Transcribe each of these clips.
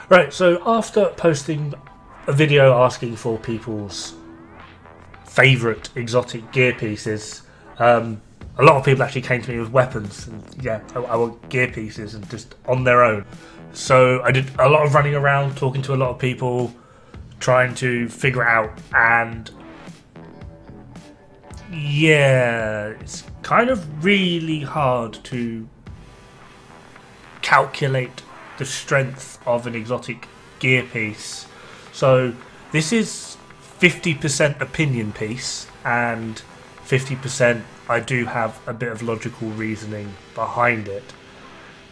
Right, so after posting a video asking for people's favourite exotic gear pieces, a lot of people actually came to me with weapons, and yeah, I want gear pieces and just on their own. So I did a lot of running around, talking to a lot of people, trying to figure it out, and yeah, it's kind of really hard to calculate the strength of an exotic gear piece. So this is 50% opinion piece and 50% I do have a bit of logical reasoning behind it.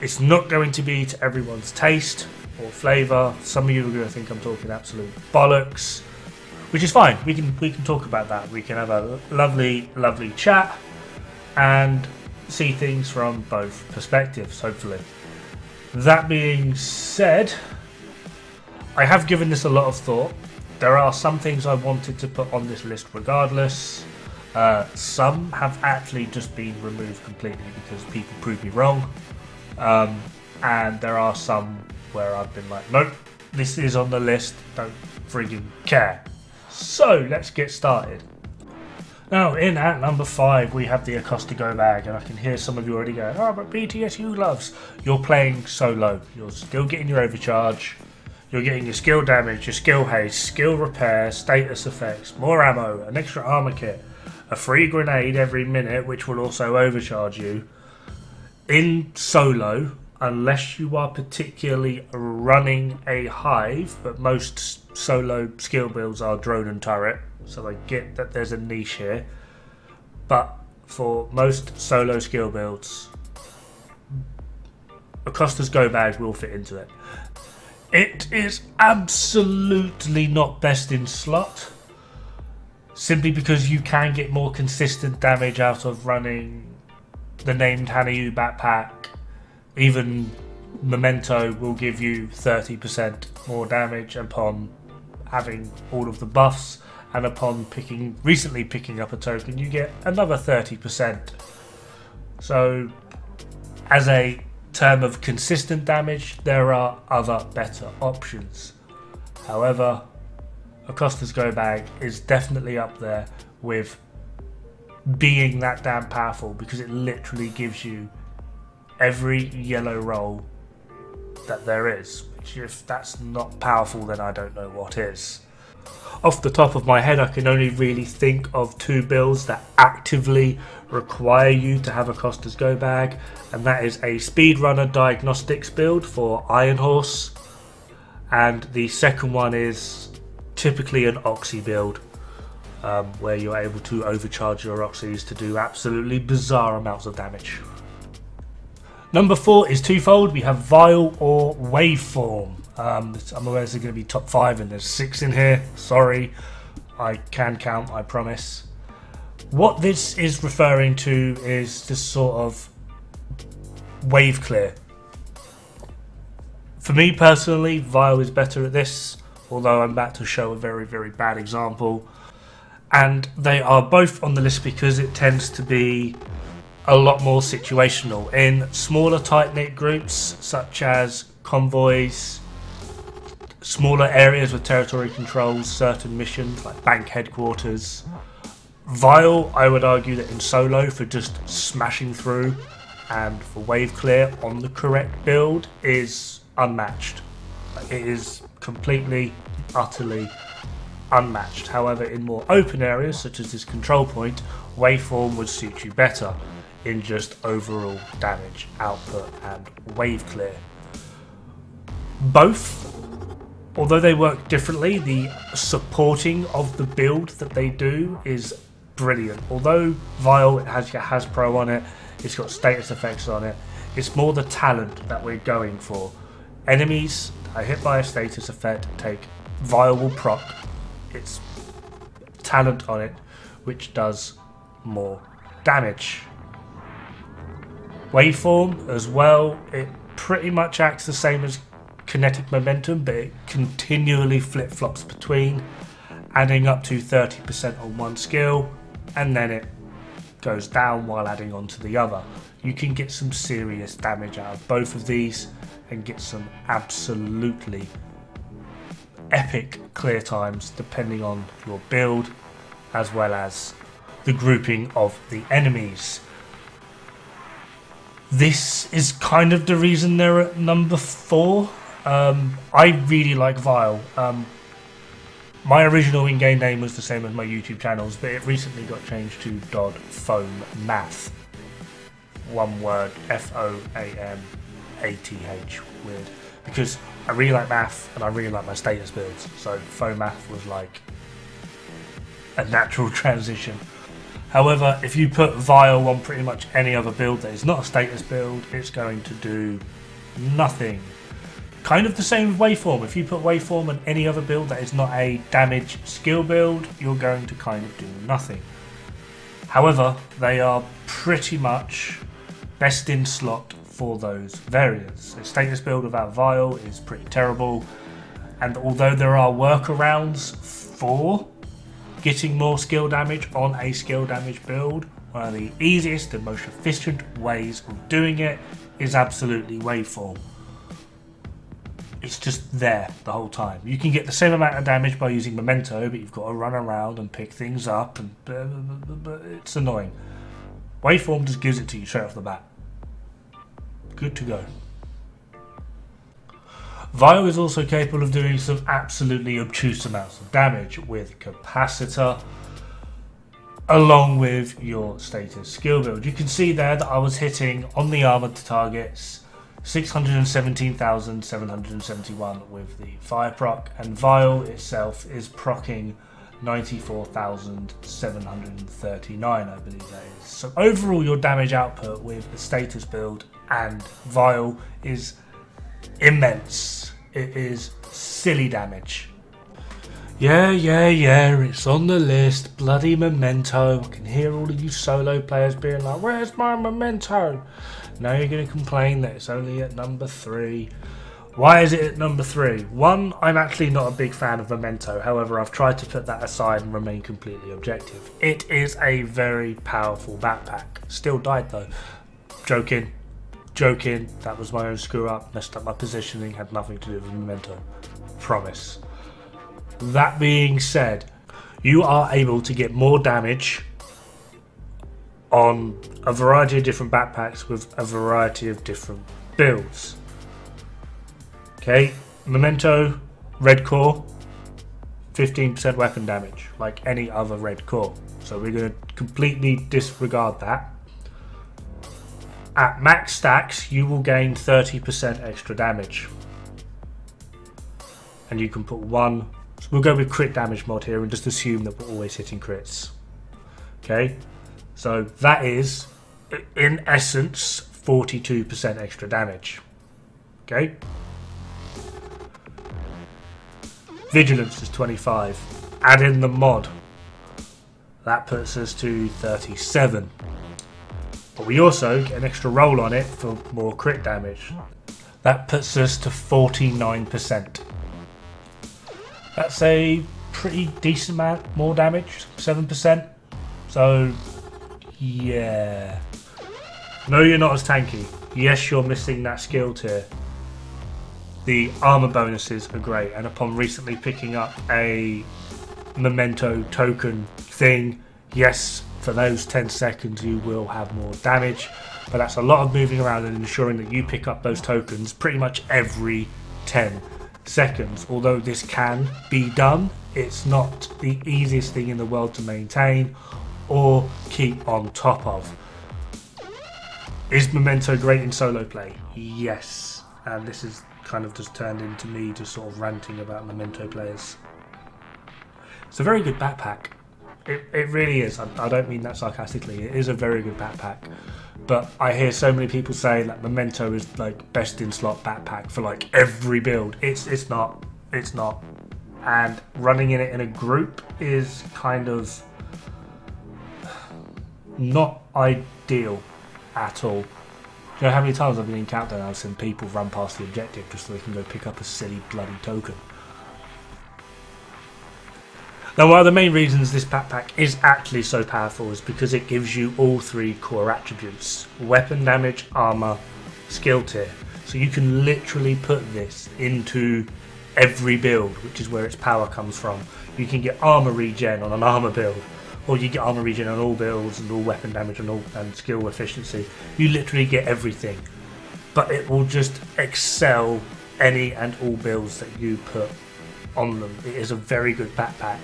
It's not going to be to everyone's taste or flavour. Some of you are going to think I'm talking absolute bollocks, which is fine. We can talk about that. We can have a lovely chat and see things from both perspectives, hopefully. That being said, I have given this a lot of thought. There are some things I wanted to put on this list regardless. Some have actually just been removed completely because people proved me wrong. And there are some where I've been like, nope, this is on the list, don't friggin' care. So let's get started. Now, in at number 5, we have the Acosta Go-Bag, and I can hear some of you already going, oh, but BTSU loves. You're playing solo. You're still getting your overcharge. You're getting your skill damage, your skill haste, skill repair, status effects, more ammo, an extra armor kit, a free grenade every minute, which will also overcharge you. In solo, unless you are particularly running a hive, but most solo skill builds are drone and turret, so I get that there's a niche here, but for most solo skill builds, Acosta's Go-Bag will fit into it. It is absolutely not best in slot, simply because you can get more consistent damage out of running the named Hanayu backpack. Even Memento will give you 30% more damage upon having all of the buffs, and upon recently picking up a token, you get another 30%. So, as a term of consistent damage, there are other better options. However, Acosta's Go-Bag is definitely up there with being that damn powerful, because it literally gives you every yellow roll that there is, which if that's not powerful, then I don't know what is. Off the top of my head, I can only really think of 2 builds that actively require you to have Acosta's Go-Bag, and that is a speedrunner diagnostics build for Iron Horse, and the second one is typically an Oxy build, where you're able to overcharge your Oxys to do absolutely bizarre amounts of damage. Number 4 is twofold. We have Vial or Waveform. I'm aware this is going to be top 5 and there's 6 in here. Sorry, I can count, I promise. What this is referring to is this sort of wave clear. For me personally, Vial is better at this, although I'm about to show a very bad example. And they are both on the list because it tends to be a lot more situational. In smaller tight-knit groups such as convoys, smaller areas with territory controls, certain missions like bank headquarters, Vial, I would argue that in solo, for just smashing through and for wave clear on the correct build, is unmatched. It is completely, utterly unmatched. However, in more open areas such as this control point, Waveform would suit you better in just overall damage output and wave clear. Both, although they work differently, the supporting of the build that they do is brilliant. Although Vial has pro on it, it's got status effects on it, it's more the talent that we're going for. Enemies that are hit by a status effect take Vial will proc its talent on it, which does more damage. Waveform as well, it pretty much acts the same as kinetic momentum, but it continually flip-flops between, adding up to 30% on one skill, and then it goes down while adding on to the other. You can get some serious damage out of both of these, and get some absolutely epic clear times depending on your build as well as the grouping of the enemies. This is kind of the reason they're at number 4. I really like Vile. My original in-game name was the same as my YouTube channels, but it recently got changed to Dod Foam Math. One word, F-O-A-M-A-T-H. Weird. Because I really like math and I really like my status builds, so Foam Math was like a natural transition. However, if you put Vile on pretty much any other build that is not a status build, it's going to do nothing. Kind of the same with Waveform. If you put Waveform on any other build that is not a damage skill build, you're going to kind of do nothing. However, they are pretty much best in slot for those variants. A status build without Vile is pretty terrible, and although there are workarounds for getting more skill damage on a skill damage build, one of the easiest and most efficient ways of doing it is absolutely Waveform. It's just there the whole time. You can get the same amount of damage by using Memento, but you've got to run around and pick things up, and it's annoying. Waveform just gives it to you straight off the bat. Good to go. Vile is also capable of doing some absolutely obtuse amounts of damage with Capacitor, along with your status skill build. You can see there that I was hitting on the armored targets 617,771 with the fire proc, and Vile itself is procking 94,739, I believe that is. So overall your damage output with the status build and Vile is immense. It is silly damage. Yeah, it's on the list. Bloody Memento. I can hear all of you solo players being like, where's my Memento? Now you're going to complain that it's only at number 3. Why is it at number 3? One, I'm actually not a big fan of Memento. However, I've tried to put that aside and remain completely objective. It is a very powerful backpack. Still died though. Joking. That was my own screw up. Messed up my positioning. Had nothing to do with Memento. Promise. That being said, you are able to get more damage on a variety of different backpacks with a variety of different builds. Okay, Memento, red core, 15% weapon damage, like any other red core. So we're going to completely disregard that. At max stacks, you will gain 30% extra damage. And you can put one, so we'll go with crit damage mod here and just assume that we're always hitting crits. Okay, so that is, in essence, 42% extra damage. Okay. Vigilance is 25. Add in the mod. That puts us to 37. But we also get an extra roll on it for more crit damage. That puts us to 49%. That's a pretty decent amount more damage, 7%. So, yeah. No, you're not as tanky. Yes, you're missing that skill tier. The armor bonuses are great, and upon recently picking up a Memento token thing, yes, for those 10 seconds you will have more damage, but that's a lot of moving around and ensuring that you pick up those tokens pretty much every 10 seconds. Although this can be done, it's not the easiest thing in the world to maintain or keep on top of. Is Memento great in solo play? Yes, and this is kind of just turned into me just sort of ranting about Memento players. It's a very good backpack. It really is. I don't mean that sarcastically. It is a very good backpack. But I hear so many people say that Memento is like best in slot backpack for like every build. It's not. It's not. And running in it in a group is kind of not ideal at all. You know how many times I've been in Countdown and I've seen people run past the objective just so they can go pick up a silly bloody token. Now, one of the main reasons this backpack is actually so powerful is because it gives you all 3 core attributes: weapon damage, armor, skill tier. So you can literally put this into every build, which is where its power comes from. You can get armor regen on an armor build, or you get armor regen on all builds and all weapon damage and skill efficiency. You literally get everything, but it will just excel any and all builds that you put on them. It is a very good backpack.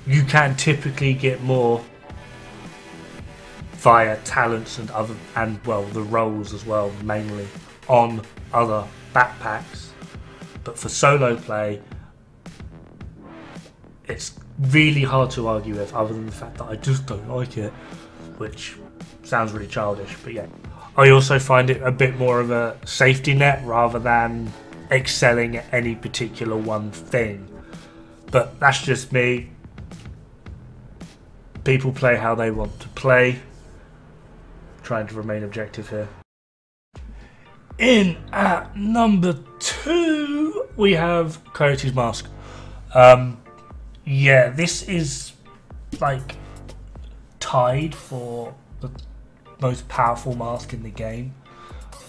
You can typically get more via talents and well, the rolls as well, mainly on other backpacks. But for solo play, it's really hard to argue with, other than the fact that I just don't like it, which sounds really childish, but yeah. I also find it a bit more of a safety net rather than excelling at any particular one thing. But that's just me. People play how they want to play. Trying to remain objective here. In at number 2, we have Coyotes Mask. Yeah, this is like tied for the most powerful mask in the game.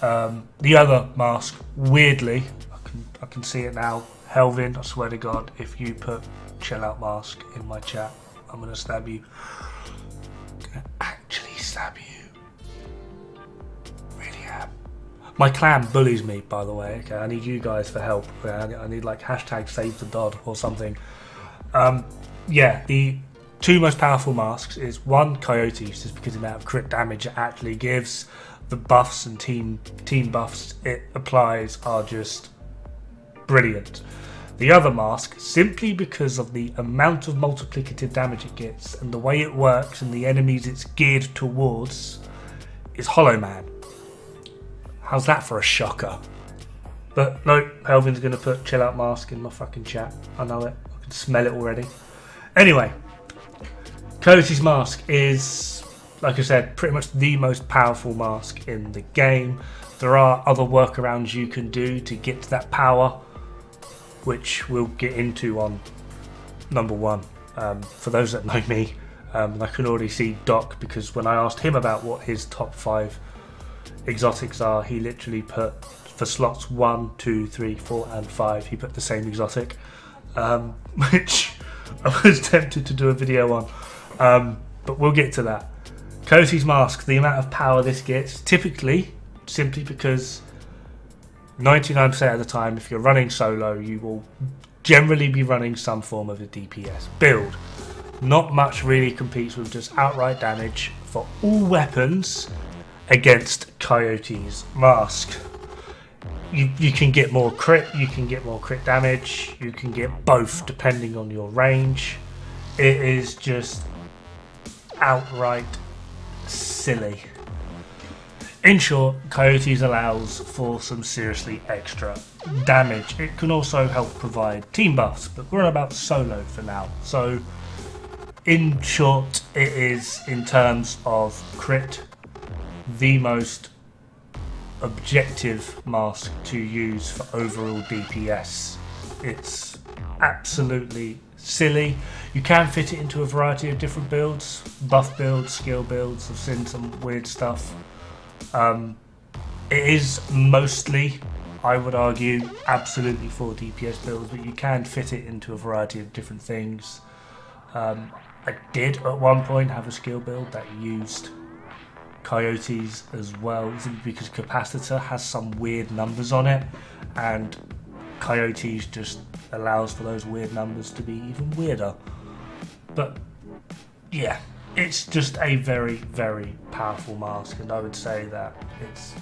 The other mask, weirdly, I can see it now. Helvin, I swear to God, if you put chill out mask in my chat, I'm gonna stab you. I'm gonna actually stab you. Really am. My clan bullies me, by the way. Okay, I need you guys for help. I need like hashtag save the Dod or something. Yeah, the 2 most powerful masks is 1, Coyotes, just because of the amount of crit damage it actually gives. The buffs and team buffs it applies are just brilliant. The other mask, simply because of the amount of multiplicative damage it gets and the way it works and the enemies it's geared towards, is Hollow Man. How's that for a shocker? But no, Helvin's going to put chill out mask in my fucking chat. I know it. I can smell it already. Anyway, Coyotes Mask is, like I said, pretty much the most powerful mask in the game. There are other workarounds you can do to get to that power, which we'll get into on number 1. For those that know me, I can already see Doc, because when I asked him about what his top 5 exotics are, he literally put, for slots 1, 2, 3, 4 and 5, he put the same exotic, which I was tempted to do a video on, but we'll get to that. Coyotes Mask, the amount of power this gets, typically, simply because 99% of the time, if you're running solo, you will generally be running some form of a DPS build. Not much really competes with just outright damage for all weapons against Coyotes Mask. You can get more crit, you can get more crit damage, you can get both depending on your range. It is just outright silly. In short, Coyotes allows for some seriously extra damage. It can also help provide team buffs, but we're about solo for now. So, in short, it is, in terms of crit, the most objective mask to use for overall DPS. It's absolutely silly. You can fit it into a variety of different builds, buff builds, skill builds. I've seen some weird stuff. It is mostly, I would argue, absolutely for DPS builds, but you can fit it into a variety of different things. I did at one point have a skill build that used Coyotes as well, because Capacitor has some weird numbers on it, and Coyotes just allows for those weird numbers to be even weirder. But yeah, it's just a very, very powerful mask, and I would say that it's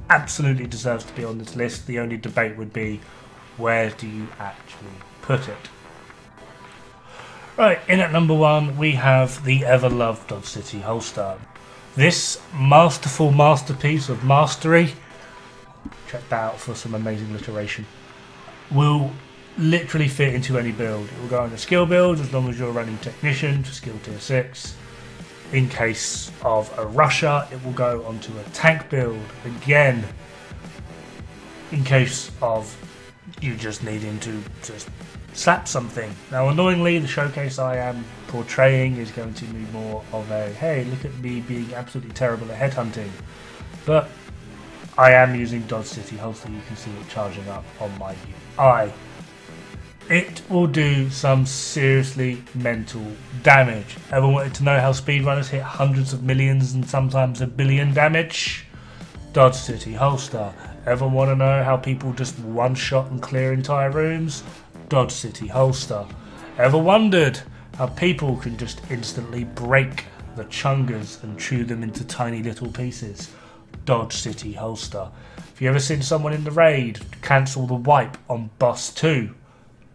absolutely deserves to be on this list. The only debate would be, where do you actually put it? Right, in at number 1 we have the ever-loved Dogecity Holster. This masterful masterpiece of mastery, check that out for some amazing alliteration, will literally fit into any build. It will go on a skill build as long as you're running Technician to skill tier 6. In case of a Rusher, it will go onto a tank build. Again, in case of you just needing to just slap something. Now, annoyingly, the showcase I am portraying is going to be more of a, hey, look at me being absolutely terrible at headhunting. But I am using Dogecity Holster. You can see it charging up on my UI. It will do some seriously mental damage. Ever wanted to know how speedrunners hit hundreds of millions and sometimes a billion damage? Dogecity Holster. Ever want to know how people just one shot and clear entire rooms? Dogecity Holster. Ever wondered how people can just instantly break the chungas and chew them into tiny little pieces? Dogecity Holster. Have you ever seen someone in the raid cancel the wipe on boss 2?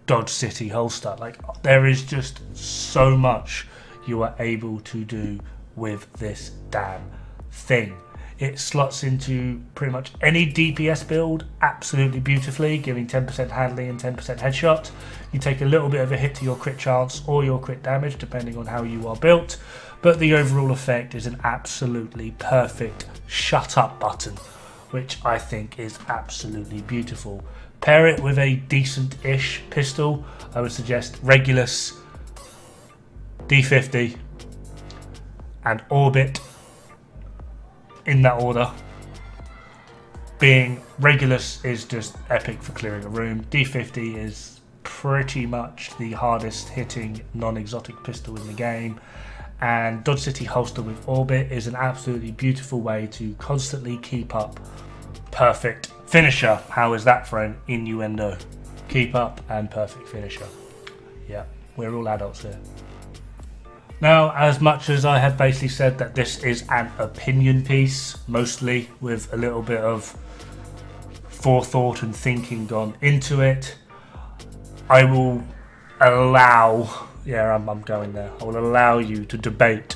Dogecity Holster. Like, there is just so much you are able to do with this damn thing. It slots into pretty much any DPS build absolutely beautifully, giving 10% handling and 10% headshot. You take a little bit of a hit to your crit chance or your crit damage depending on how you are built, but the overall effect is an absolutely perfect shut up button, which I think is absolutely beautiful. Pair it with a decent-ish pistol. I would suggest Regulus, D50 and Orbit, in that order. Being Regulus is just epic for clearing a room. D50 is pretty much the hardest hitting non-exotic pistol in the game. And Dogecity Holster with Orbit is an absolutely beautiful way to constantly keep up perfect finisher. How is that for an innuendo? Keep up and perfect finisher. Yeah, we're all adults here. Now, as much as I have basically said that this is an opinion piece, mostly with a little bit of forethought and thinking gone into it, I will allow, yeah, I'm going there, I will allow you to debate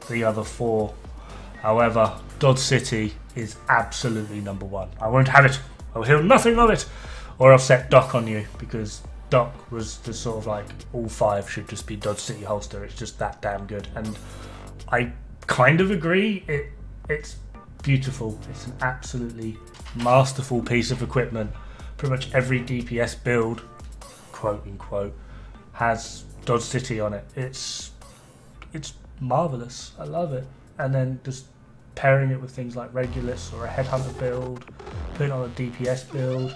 the other four. However, Dogecity is absolutely number one. I won't have it. I will hear nothing of it. Or I'll set Doc on you, because Doc was the sort of like, all five should just be Dogecity Holster. It's just that damn good. And I kind of agree. It's beautiful. It's an absolutely masterful piece of equipment. Pretty much every DPS build, quote unquote, has Dogecity on it. It's marvelous. I love it. And then just pairing it with things like Regulus or a Headhunter build, putting on a DPS build,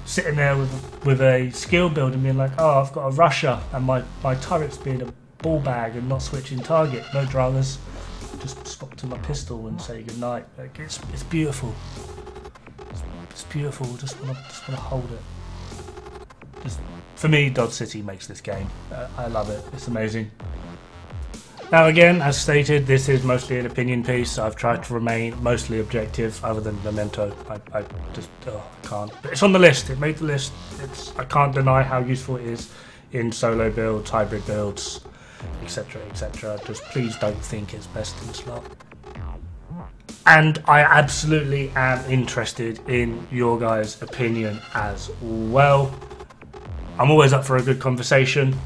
sitting there with a skill build and being like, oh, I've got a rusher and my turret's being a ball bag and not switching target. No dramas. Just swap to my pistol and say goodnight. Like, it's beautiful. It's beautiful. Just wanna hold it. For me, Dogecity makes this game. I love it. It's amazing. Now again, as stated, this is mostly an opinion piece. So I've tried to remain mostly objective, other than Memento. I just can't. But it's on the list. It made the list. I can't deny how useful it is in solo builds, hybrid builds, etc., etc. Just please don't think it's best in slot. And I absolutely am interested in your guys' opinion as well. I'm always up for a good conversation,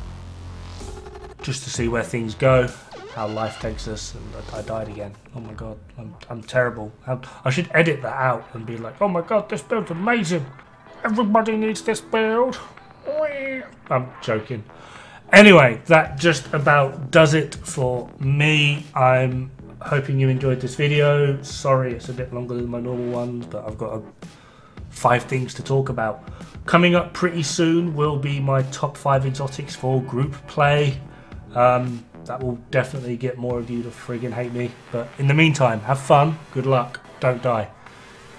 just to see where things go, how life takes us. And I died again. Oh my god, I'm terrible. I should edit that out and be like, oh my god, this build's amazing. Everybody needs this build. I'm joking. Anyway, that just about does it for me. I'm hoping you enjoyed this video. Sorry it's a bit longer than my normal ones, but I've got 5 things to talk about. Coming up pretty soon will be my top 5 exotics for group play. That will definitely get more of you to friggin' hate me. But in the meantime, have fun, good luck, don't die.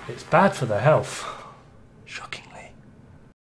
It's bad for the health.